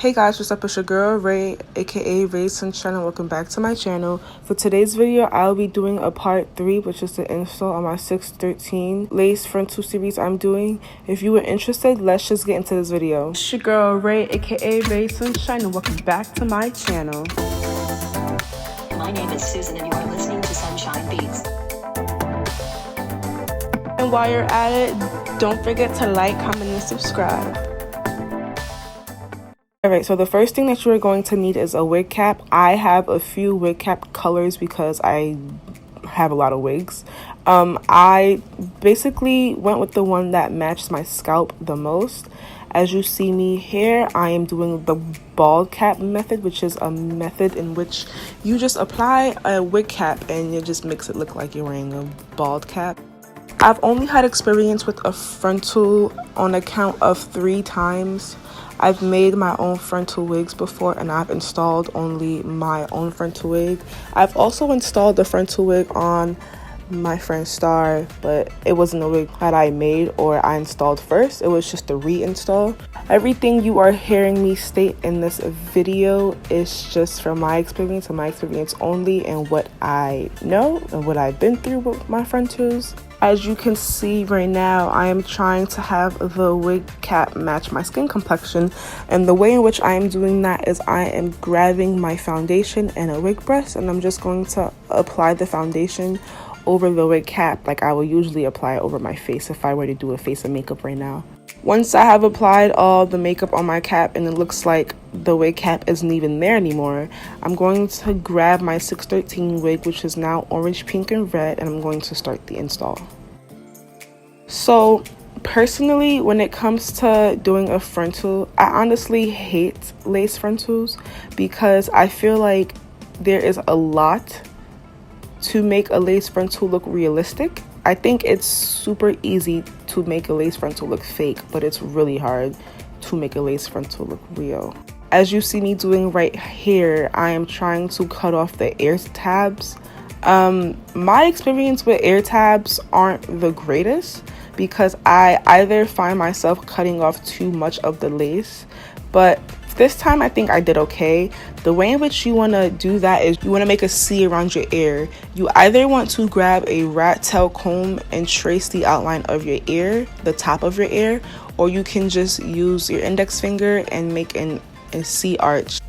Hey guys, what's up? It's your girl Ray, aka Ray Sunshine, and welcome back to my channel. For today's video, I'll be doing a part 3, which is the install on my 613 lace frontal series I'm doing. If you were interested, let's just get into this video. It's your girl Ray, aka Ray Sunshine, and welcome back to my channel. My name is Susan and you are listening to Sunshine Beats. And while you're at it, don't forget to like, comment, and subscribe. Alright, so the first thing that you are going to need is a wig cap. I have a few wig cap colors because I have a lot of wigs. I basically went with the one that matched my scalp the most. As you see me here, I am doing the bald cap method, which is a method in which you just apply a wig cap and you just makes it look like you're wearing a bald cap. I've only had experience with a frontal on a count of 3 times. I've made my own frontal wigs before and I've installed only my own frontal wig. I've also installed the frontal wig on my friend Star, but it wasn't a wig that I made or I installed first. It was just a reinstall. Everything you are hearing me state in this video is just from my experience and my experience only, and what I know and what I've been through with my frontals. As you can see right now, I am trying to have the wig cap match my skin complexion, and the way in which I am doing that is I am grabbing my foundation and a wig brush, and I'm just going to apply the foundation over the wig cap like I will usually apply it over my face if I were to do a face of makeup right now. Once I have applied all the makeup on my cap and it looks like the wig cap isn't even there anymore, I'm going to grab my 613 wig, which is now orange, pink, and red, and I'm going to start the install. So personally, when it comes to doing a frontal, I honestly hate lace frontals because I feel like there is a lot to make a lace frontal look realistic. I think it's super easy to make a lace frontal look fake, but it's really hard to make a lace frontal look real. As you see me doing right here, I am trying to cut off the ear tabs. My experience with ear tabs aren't the greatest because I either find myself cutting off too much of the lace, but this time I think I did okay. The way in which you want to do that is you want to make a C around your ear. You either want to grab a rat tail comb and trace the outline of your ear, the top of your ear, or you can just use your index finger and make a C arch.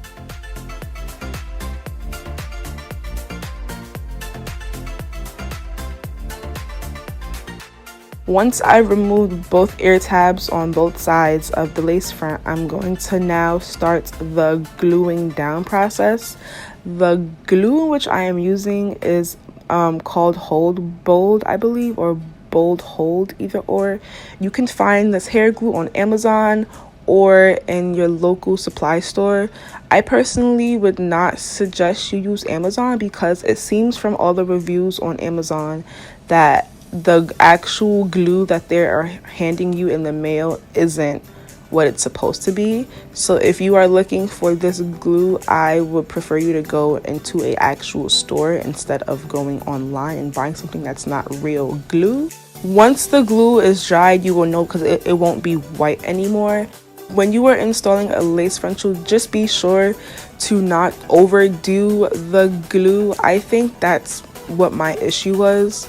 Once I removed both ear tabs on both sides of the lace front, I'm going to now start the gluing down process. The glue which I am using is called Hold Bold, I believe, or Bold Hold, either or. You can find this hair glue on Amazon or in your local supply store. I personally would not suggest you use Amazon because it seems from all the reviews on Amazon that the actual glue that they are handing you in the mail isn't what it's supposed to be. So if you are looking for this glue, I would prefer you to go into an actual store instead of going online and buying something that's not real glue. Once the glue is dried, you will know because it won't be white anymore. When you are installing a lace frontal, just be sure to not overdo the glue. I think that's what my issue was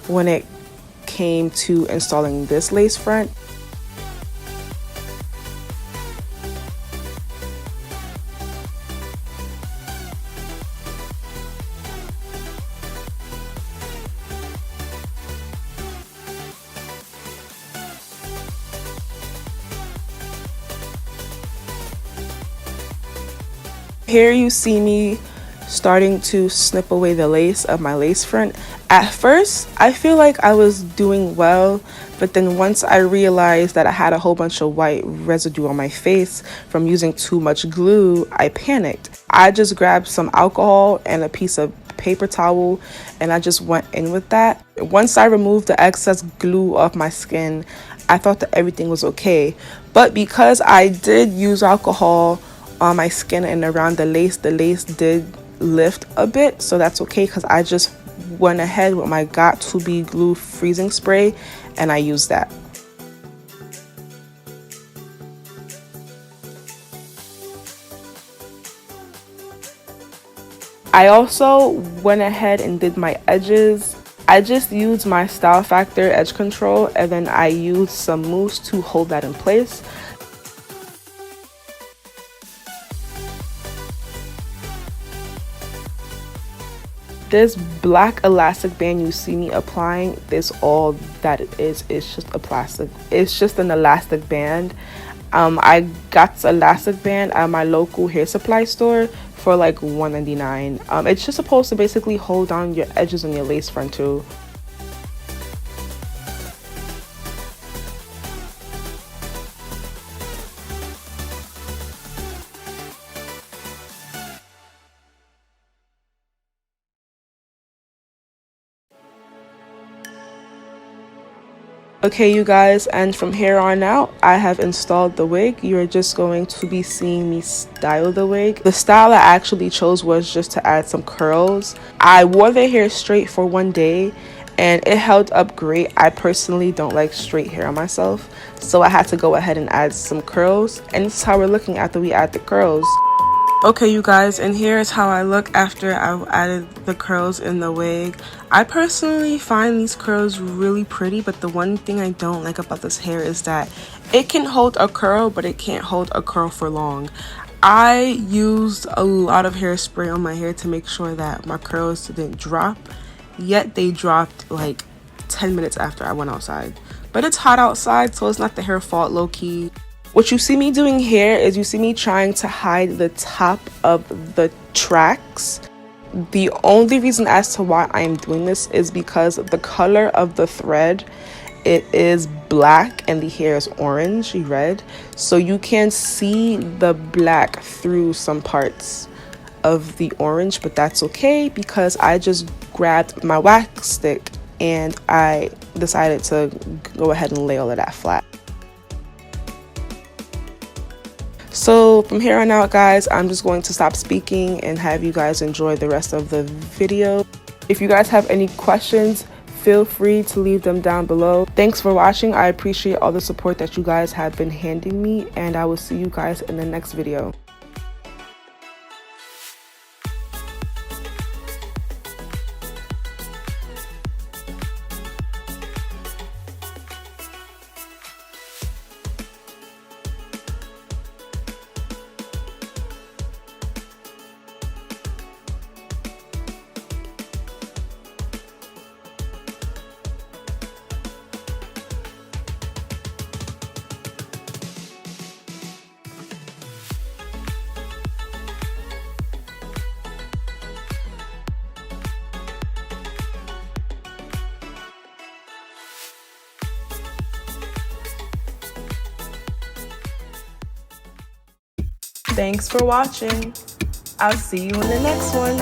when it came to installing this lace front. Here you see me starting to snip away the lace of my lace front. At first, I feel like I was doing well, but then once I realized that I had a whole bunch of white residue on my face from using too much glue, I panicked. I just grabbed some alcohol and a piece of paper towel and I just went in with that. Once I removed the excess glue off my skin, I thought that everything was okay. But because I did use alcohol on my skin and around the lace did lift a bit, so that's okay because I just went ahead with my Got To Be glue freezing spray and I used that. I also went ahead and did my edges. I just used my Style Factor edge control, and then I used some mousse to hold that in place. This black elastic band you see me applying, this all that it is. It's just a plastic, it's just an elastic band. I got this elastic band at my local hair supply store for like $1.99. It's just supposed to basically hold down your edges on your lace front too. Okay, you guys, and from here on out, I have installed the wig. You're just going to be seeing me style the wig. The style I actually chose was just to add some curls. I wore the hair straight for one day, and it held up great. I personally don't like straight hair on myself, so I had to go ahead and add some curls, and this is how we're looking after we add the curls. Okay, you guys, and here is how I look after I've added the curls in the wig. I personally find these curls really pretty, but the one thing I don't like about this hair is that it can hold a curl, but it can't hold a curl for long. I used a lot of hairspray on my hair to make sure that my curls didn't drop, yet they dropped like 10 minutes after I went outside. But it's hot outside, so it's not the hair fault, low-key. What you see me doing here is you see me trying to hide the top of the tracks. The only reason as to why I am doing this is because the color of the thread, it is black and the hair is orange red, so you can see the black through some parts of the orange, but that's okay because I just grabbed my wax stick and I decided to go ahead and lay all of that flat. So from here on out, guys, I'm just going to stop speaking and have you guys enjoy the rest of the video. If you guys have any questions, feel free to leave them down below. Thanks for watching. I appreciate all the support that you guys have been handing me, and I will see you guys in the next video. Thanks for watching. I'll see you in the next one.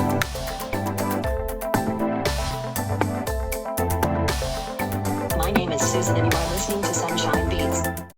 My name is Susan and you are listening to Sunshine.